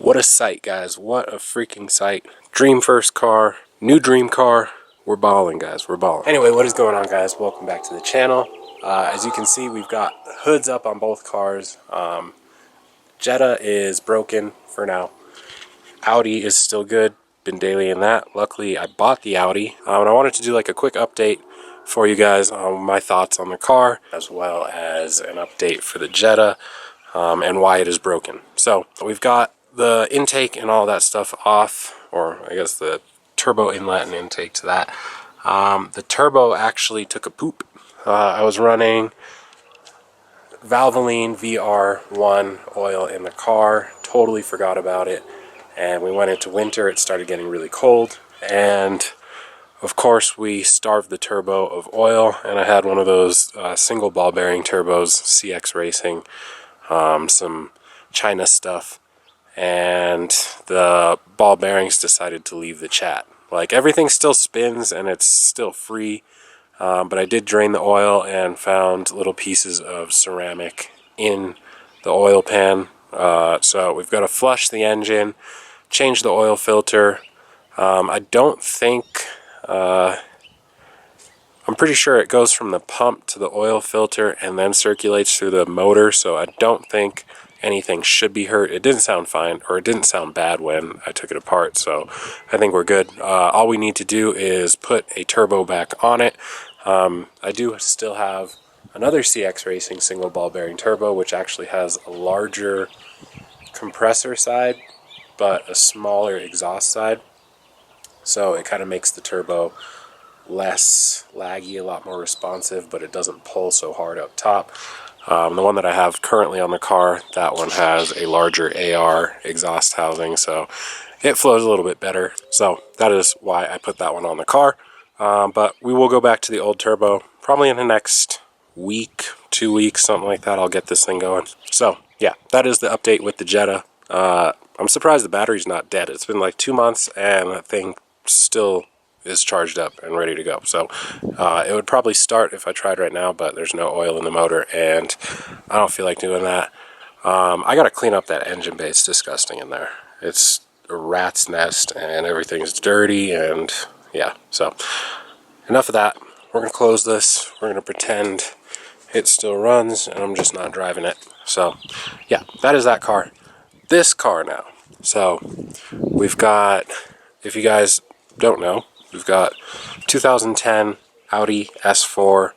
What a sight, guys. What a freaking sight. Dream first car, new dream car. We're balling, guys. We're balling. Anyway, what is going on, guys? Welcome back to the channel. As you can see, we've got hoods up on both cars. Jetta is broken for now. Audi is still good. Been dailying that. Luckily, I bought the Audi. And I wanted to do like a quick update for you guys on my thoughts on the car, as well as an update for the Jetta and why it is broken. So we've got the intake and all that stuff off, or I guess the turbo inlet and intake to that. The turbo actually took a poop. I was running Valvoline VR1 oil in the car, totally forgot about it, and we went into winter. It started getting really cold, and of course we starved the turbo of oil, and I had one of those single ball bearing turbos, CX Racing, some China stuff, and the ball bearings decided to leave the chat. Like, everything still spins and it's still free, but I did drain the oil and found little pieces of ceramic in the oil pan. So we've got to flush the engine, change the oil filter. I don't think, I'm pretty sure it goes from the pump to the oil filter and then circulates through the motor, so I don't think anything should be hurt. It didn't sound fine, or it didn't sound bad when I took it apart, so I think we're good. All we need to do is put a turbo back on it. I do still have another CX Racing single ball bearing turbo, which actually has a larger compressor side but a smaller exhaust side, so it kind of makes the turbo less laggy, a lot more responsive, but it doesn't pull so hard up top. The one that I have currently on the car, that one has a larger AR exhaust housing, so it flows a little bit better. So that is why I put that one on the car. But we will go back to the old turbo probably in the next week, 2 weeks, something like that. I'll get this thing going. So yeah, that is the update with the Jetta. I'm surprised the battery's not dead. It's been like 2 months and that thing still is charged up and ready to go. So it would probably start if I tried right now, but there's no oil in the motor and I don't feel like doing that. I gotta clean up that engine bay. It's disgusting in there. It's a rat's nest and everything's dirty, and yeah, so enough of that. We're gonna close this. We're gonna pretend it still runs and I'm just not driving it. So yeah, that is that car. This car now. So we've got, if you guys don't know, we've got 2010 Audi S4,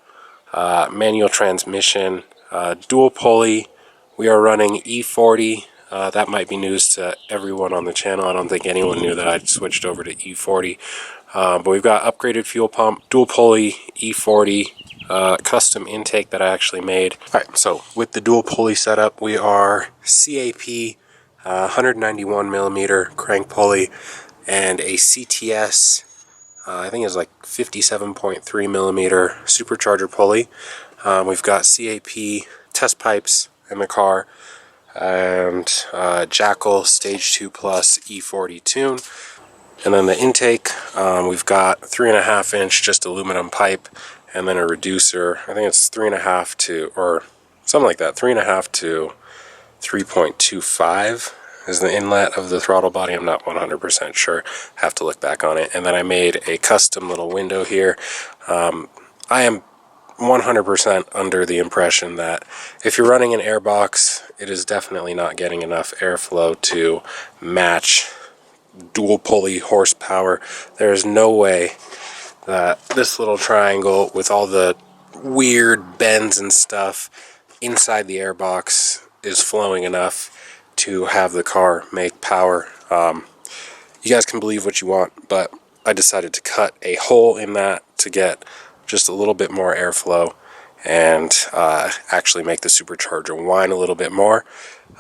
manual transmission, dual pulley. We are running E40. That might be news to everyone on the channel. I don't think anyone knew that I'd switched over to E40. But we've got upgraded fuel pump, dual pulley, E40, custom intake that I actually made. Alright, so with the dual pulley setup, we are CAP 191 millimeter crank pulley and a CTS, I think it's like 57.3 millimeter supercharger pulley. We've got CAP test pipes in the car and Jackal Stage 2 Plus E40 tune. And then the intake, we've got 3.5 inch just aluminum pipe, and then a reducer. I think it's 3.5 to, or something like that, 3.5 to 3.25 is the inlet of the throttle body. I'm not 100% sure. Have to look back on it. And then I made a custom little window here. I am 100% under the impression that if you're running an airbox, it is definitely not getting enough airflow to match dual pulley horsepower. There's no way that this little triangle with all the weird bends and stuff inside the airbox is flowing enough to have the car make power. You guys can believe what you want, but I decided to cut a hole in that to get just a little bit more airflow and actually make the supercharger whine a little bit more.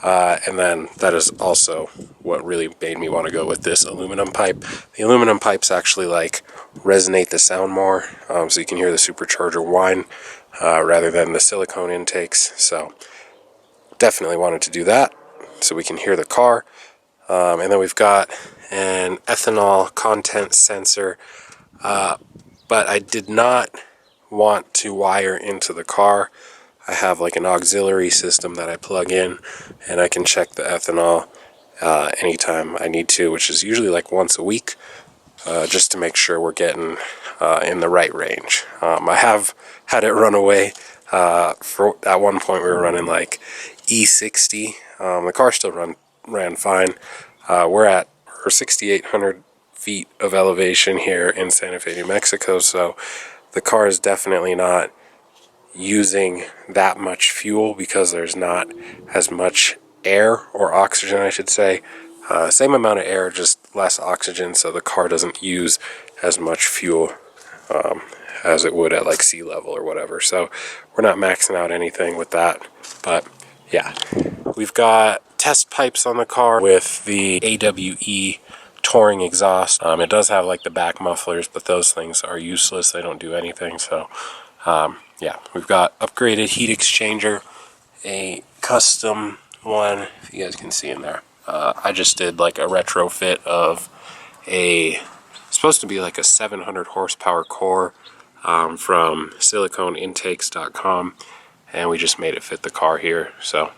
And then that is also what really made me want to go with this aluminum pipe. The aluminum pipes actually like resonate the sound more, so you can hear the supercharger whine rather than the silicone intakes. So definitely wanted to do that so we can hear the car. And then we've got an ethanol content sensor, but I did not want to wire into the car. I have like an auxiliary system that I plug in and I can check the ethanol anytime I need to, which is usually like once a week, just to make sure we're getting in the right range. I have had it run away. At one point we were running like E60. The car still ran fine. We're 6,800 feet of elevation here in Santa Fe, New Mexico, so the car is definitely not using that much fuel because there's not as much air, or oxygen I should say. Same amount of air, just less oxygen, so the car doesn't use as much fuel as it would at like sea level or whatever. So we're not maxing out anything with that. But yeah, we've got test pipes on the car with the AWE touring exhaust. It does have like the back mufflers, but those things are useless. They don't do anything. So yeah, we've got upgraded heat exchanger, a custom one, if you guys can see in there. I just did like a retrofit of supposed to be like a 700 horsepower core from siliconeintakes.com, and we just made it fit the car here, so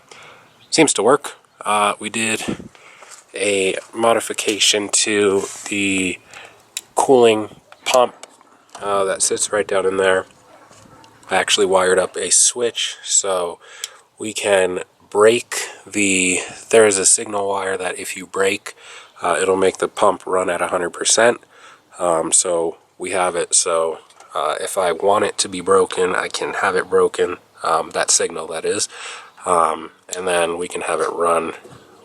seems to work. We did a modification to the cooling pump that sits right down in there. I actually wired up a switch so we can break there is a signal wire that if you break, it'll make the pump run at 100%. So we have it so if I want it to be broken, I can have it broken, that signal that is, and then we can have it run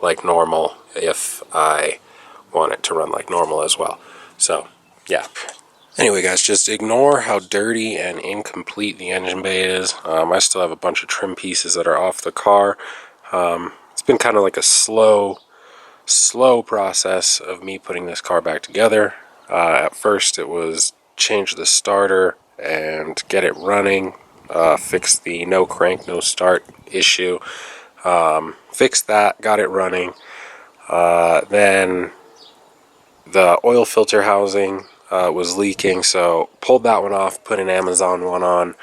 like normal if I want it to run like normal as well. So yeah. Anyway guys, just ignore how dirty and incomplete the engine bay is. I still have a bunch of trim pieces that are off the car. It's been kind of like a slow process of me putting this car back together. At first it was change the starter and get it running, fix the no crank, no start issue. Fixed that, got it running. Then the oil filter housing was leaking, so pulled that one off, put an Amazon one on,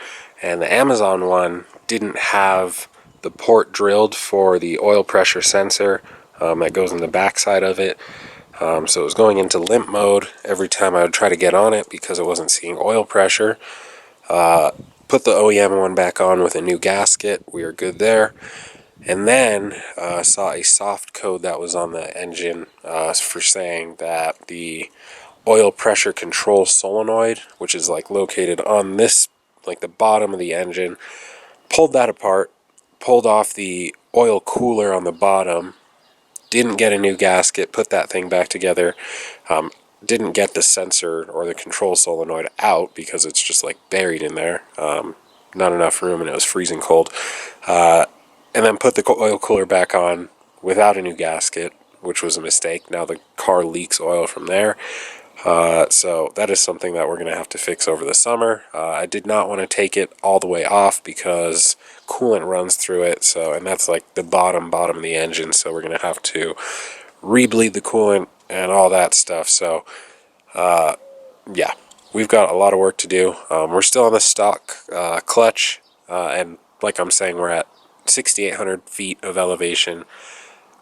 and the Amazon one didn't have the port drilled for the oil pressure sensor that goes in the backside of it. So it was going into limp mode every time I would try to get on it because it wasn't seeing oil pressure. Put the OEM one back on with a new gasket. We were good there. And then saw a soft code that was on the engine for saying that the oil pressure control solenoid, which is like located on this, like the bottom of the engine, pulled that apart, pulled off the oil cooler on the bottom, didn't get a new gasket, put that thing back together, didn't get the sensor or the control solenoid out because it's just like buried in there, not enough room, and it was freezing cold, and then put the oil cooler back on without a new gasket, which was a mistake. Now the car leaks oil from there. So that is something that we're going to have to fix over the summer. I did not want to take it all the way off because coolant runs through it, and that's like the bottom of the engine, so we're going to have to rebleed the coolant and all that stuff. So yeah, we've got a lot of work to do. We're still on the stock clutch, and like I'm saying, we're at 6,800 feet of elevation.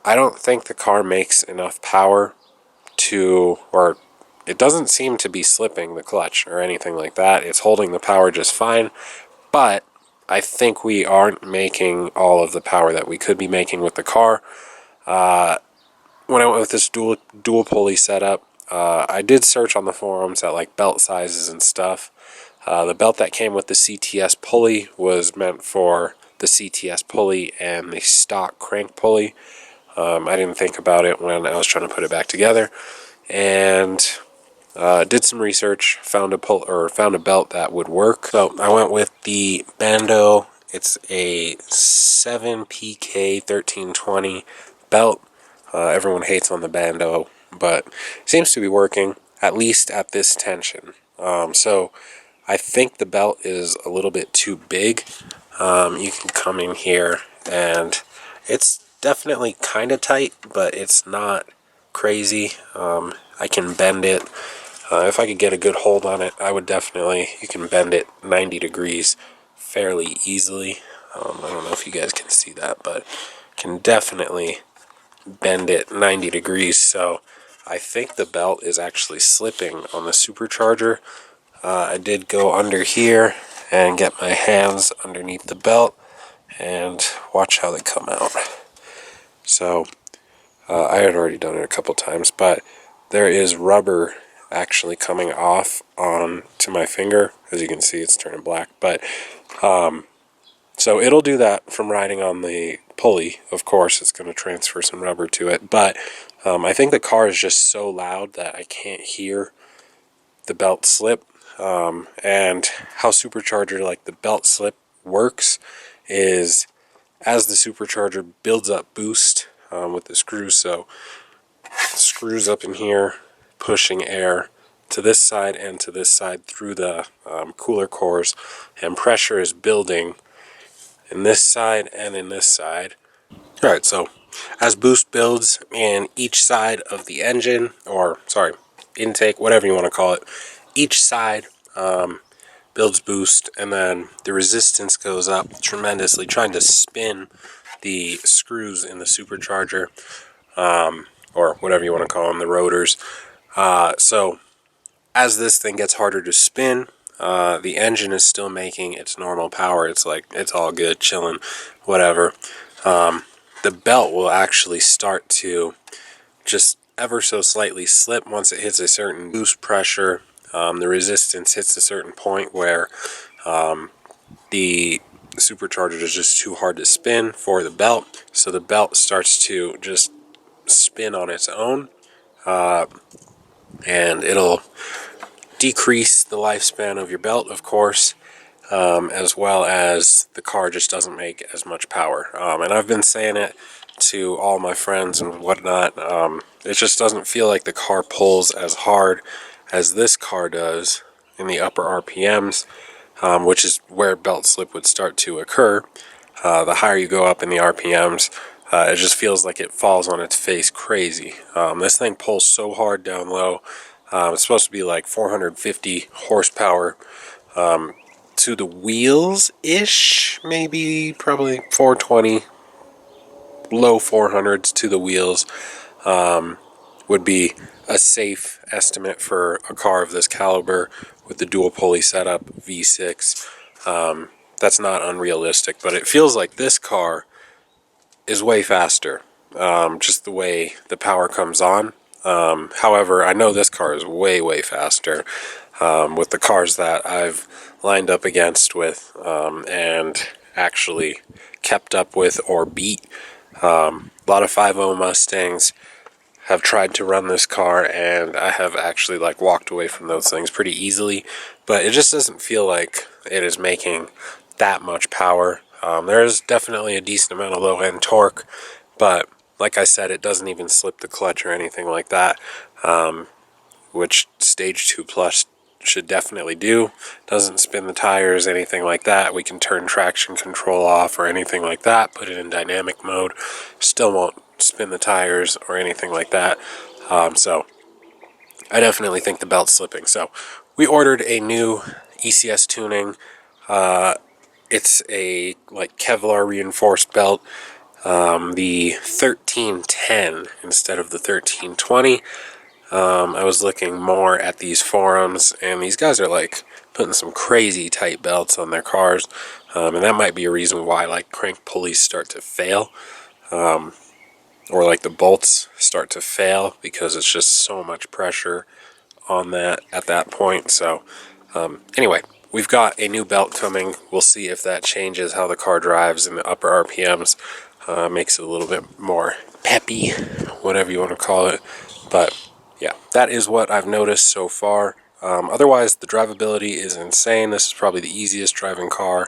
I don't think the car makes enough power or it doesn't seem to be slipping the clutch or anything like that. It's holding the power just fine, but I think we aren't making all of the power that we could be making with the car. When I went with this dual pulley setup, I did search on the forums at like belt sizes and stuff. The belt that came with the CTS pulley was meant for the CTS pulley and the stock crank pulley. I didn't think about it when I was trying to put it back together, and did some research, found a belt that would work. So I went with the Bando. It's a 7PK1320 belt. Everyone hates on the Bando, but it seems to be working, at least at this tension. So I think the belt is a little bit too big. You can come in here and it's definitely kind of tight, but it's not crazy. I can bend it. If I could get a good hold on it, I would definitely, you can bend it 90 degrees fairly easily. I don't know if you guys can see that, but can definitely bend it 90 degrees. So I think the belt is actually slipping on the supercharger. I did go under here and get my hands underneath the belt and watch how they come out. So I had already done it a couple times, but there is rubber actually coming off onto my finger. As you can see, it's turning black. But so it'll do that from riding on the pulley. Of course, it's going to transfer some rubber to it. But I think the car is just so loud that I can't hear the belt slip. And how supercharger, like the belt slip, works is as the supercharger builds up boost with the screws. So screws up in here, pushing air to this side and to this side through the cooler cores, and pressure is building in this side and in this side. Alright, so as boost builds in each side of the engine, or sorry, intake, whatever you want to call it, each side builds boost, and then the resistance goes up tremendously, trying to spin the screws in the supercharger, or whatever you want to call them, the rotors. So as this thing gets harder to spin, the engine is still making its normal power. It's like, it's all good, chilling, whatever. The belt will actually start to just ever so slightly slip once it hits a certain boost pressure. The resistance hits a certain point where the supercharger is just too hard to spin for the belt. So the belt starts to just spin on its own, and it'll decrease the lifespan of your belt, of course, as well as the car just doesn't make as much power. And I've been saying it to all my friends and whatnot. It just doesn't feel like the car pulls as hard as this car does in the upper RPMs, which is where belt slip would start to occur. The higher you go up in the RPMs, it just feels like it falls on its face crazy. This thing pulls so hard down low. It's supposed to be like 450 horsepower to the wheels-ish, maybe, probably 420, low 400s to the wheels would be a safe estimate for a car of this caliber with the dual pulley setup, V6. That's not unrealistic, but it feels like this car is way faster, just the way the power comes on. However, I know this car is way, way faster with the cars that I've lined up against with and actually kept up with or beat. A lot of 5.0 Mustangs have tried to run this car, and I have actually like walked away from those things pretty easily, but it just doesn't feel like it is making that much power. There's definitely a decent amount of low-end torque, but like I said, it doesn't even slip the clutch or anything like that, which Stage 2 Plus should definitely do. Doesn't spin the tires, anything like that. We can turn traction control off or anything like that, put it in dynamic mode, still won't spin the tires or anything like that. So I definitely think the belt's slipping. So we ordered a new ECS tuning. It's a like Kevlar reinforced belt, the 1310 instead of the 1320. I was looking more at these forums, and these guys are like putting some crazy tight belts on their cars, and that might be a reason why like crank pulleys start to fail, or like the bolts start to fail, because it's just so much pressure on that at that point. So anyway, we've got a new belt coming. We'll see if that changes how the car drives in the upper RPMs, makes it a little bit more peppy, whatever you want to call it. But yeah, that is what I've noticed so far. Otherwise, the drivability is insane. This is probably the easiest driving car,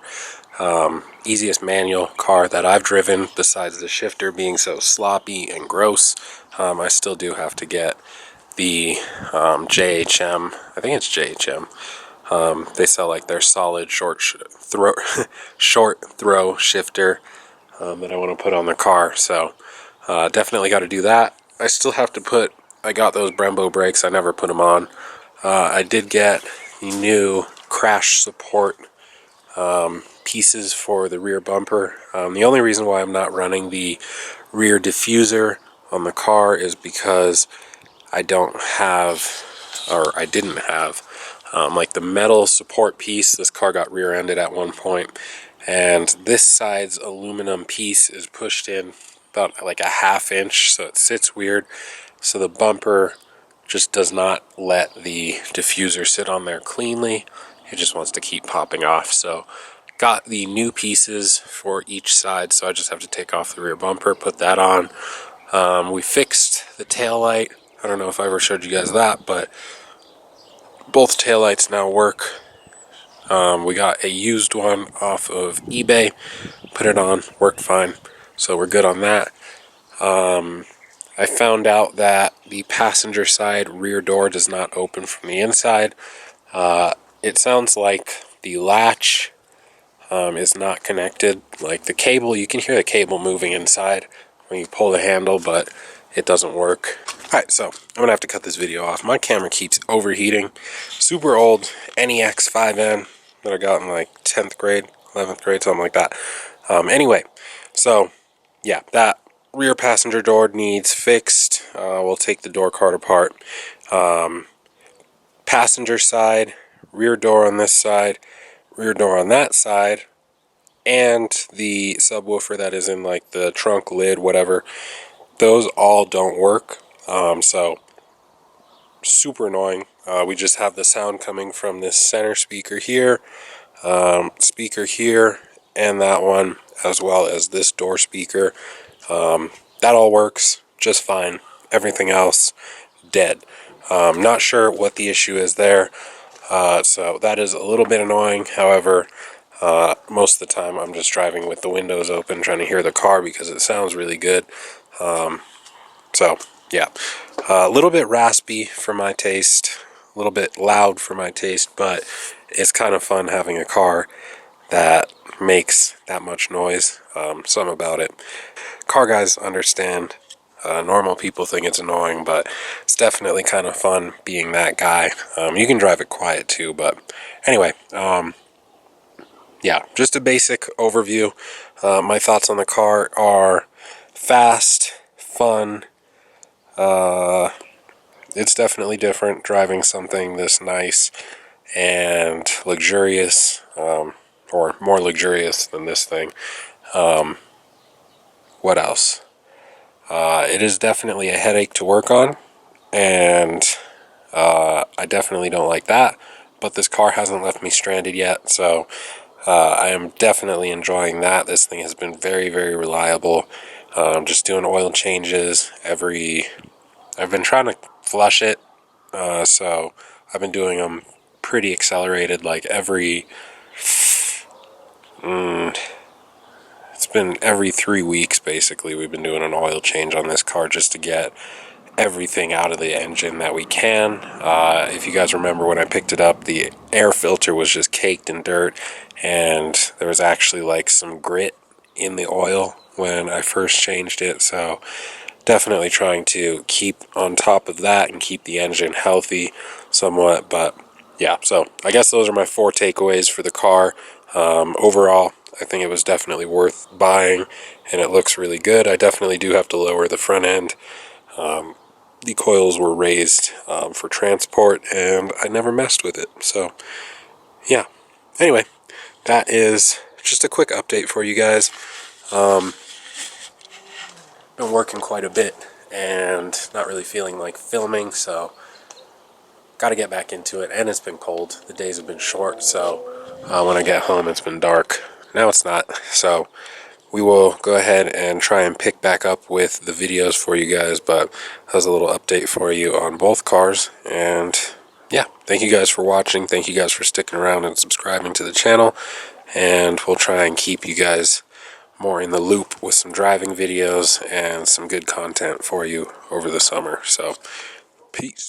easiest manual car that I've driven, besides the shifter being so sloppy and gross. I still do have to get the JHM, I think it's JHM. They sell like their solid short throw shifter that I want to put on the car. So definitely got to do that. I still have to I got those Brembo brakes. I never put them on. I did get the new crash support pieces for the rear bumper. The only reason why I'm not running the rear diffuser on the car is because I don't have, or I didn't have, like the metal support piece. This car got rear-ended at one point, and this side's aluminum piece is pushed in about like a ½ inch, so it sits weird. So the bumper just does not let the diffuser sit on there cleanly. It just wants to keep popping off. So got the new pieces for each side, so I just have to take off the rear bumper, put that on. We fixed the taillight. I don't know if I ever showed you guys that, but both taillights now work. We got a used one off of eBay, put it on, worked fine, so we're good on that. I found out that the passenger side rear door does not open from the inside. It sounds like the latch is not connected. Like the cable, you can hear the cable moving inside when you pull the handle, but it doesn't work. Alright, so I'm gonna have to cut this video off. My camera keeps overheating. Super old NEX 5N that I got in like 10th grade, 11th grade, something like that. Anyway, so yeah, that rear passenger door needs fixed. We'll take the door card apart. Passenger side, rear door on this side, rear door on that side, and the subwoofer that is in like the trunk lid, whatever, those all don't work. So super annoying. We just have the sound coming from this center speaker here, and that one, as well as this door speaker. That all works just fine. Everything else dead. Not sure what the issue is there. So that is a little bit annoying. However, most of the time I'm just driving with the windows open, trying to hear the car because it sounds really good. So yeah, a little bit raspy for my taste, a little bit loud for my taste, but it's kind of fun having a car that makes that much noise. Something about it. Car guys understand. Normal people think it's annoying, but it's definitely kind of fun being that guy. You can drive it quiet too, but anyway, yeah, just a basic overview. My thoughts on the car are fast, fun. It's definitely different driving something this nice and luxurious, or more luxurious than this thing. What else? It is definitely a headache to work on, and I definitely don't like that, but this car hasn't left me stranded yet, so I am definitely enjoying that. This thing has been very, very reliable. Just doing oil changes I've been trying to flush it, so I've been doing them pretty accelerated, like it's been every 3 weeks basically. We've been doing an oil change on this car just to get everything out of the engine that we can. If you guys remember when I picked it up, the air filter was just caked in dirt, and there was actually like some grit in the oil when I first changed it, so definitely trying to keep on top of that and keep the engine healthy somewhat. But yeah, so I guess those are my 4 takeaways for the car. Overall, I think it was definitely worth buying, and it looks really good. I definitely do have to lower the front end. The coils were raised for transport, and I never messed with it. So yeah, anyway, that is just a quick update for you guys. Been working quite a bit and not really feeling like filming, so got to get back into it. And it's been cold. The days have been short, so when I get home it's been dark. Now it's not, so we will go ahead and try and pick back up with the videos for you guys, but that was a little update for you on both cars. And yeah, thank you guys for watching. Thank you guys for sticking around and subscribing to the channel, and we'll try and keep you guys more in the loop with some driving videos and some good content for you over the summer. So peace.